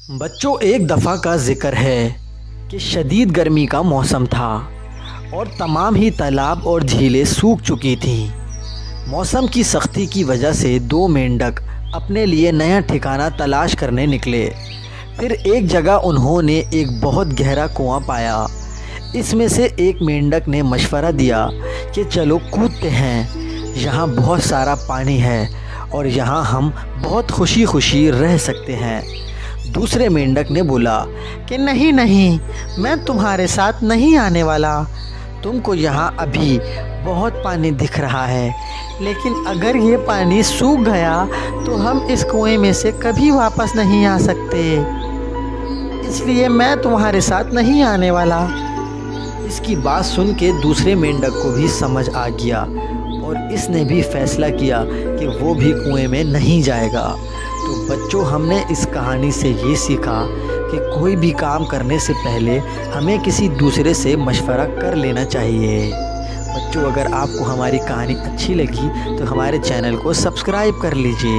بچوں، ایک دفعہ کا ذکر ہے کہ شدید گرمی کا موسم تھا اور تمام ہی تالاب اور جھیلیں سوکھ چکی تھیں۔ موسم کی سختی کی وجہ سے دو مینڈک اپنے لیے نیا ٹھکانہ تلاش کرنے نکلے۔ پھر ایک جگہ انہوں نے ایک بہت گہرا کنواں پایا۔ اس میں سے ایک مینڈک نے مشورہ دیا کہ چلو کودتے ہیں، یہاں بہت سارا پانی ہے اور یہاں ہم بہت خوشی خوشی رہ سکتے ہیں۔ دوسرے مینڈک نے بولا کہ نہیں، میں تمہارے ساتھ نہیں آنے والا۔ تم کو یہاں ابھی بہت پانی دکھ رہا ہے، لیکن اگر یہ پانی سوکھ گیا تو ہم اس کنویں میں سے کبھی واپس نہیں آ سکتے، اس لیے میں تمہارے ساتھ نہیں آنے والا۔ اس کی بات سن کے دوسرے مینڈک کو بھی سمجھ آ گیا اور اس نے بھی فیصلہ کیا کہ وہ بھی کنویں میں نہیں جائے گا۔ تو بچوں، ہم نے اس کہانی سے یہ سیکھا کہ کوئی بھی کام کرنے سے پہلے ہمیں کسی دوسرے سے مشورہ کر لینا چاہیے۔ بچوں، اگر آپ کو ہماری کہانی اچھی لگی تو ہمارے چینل کو سبسکرائب کر لیجئے۔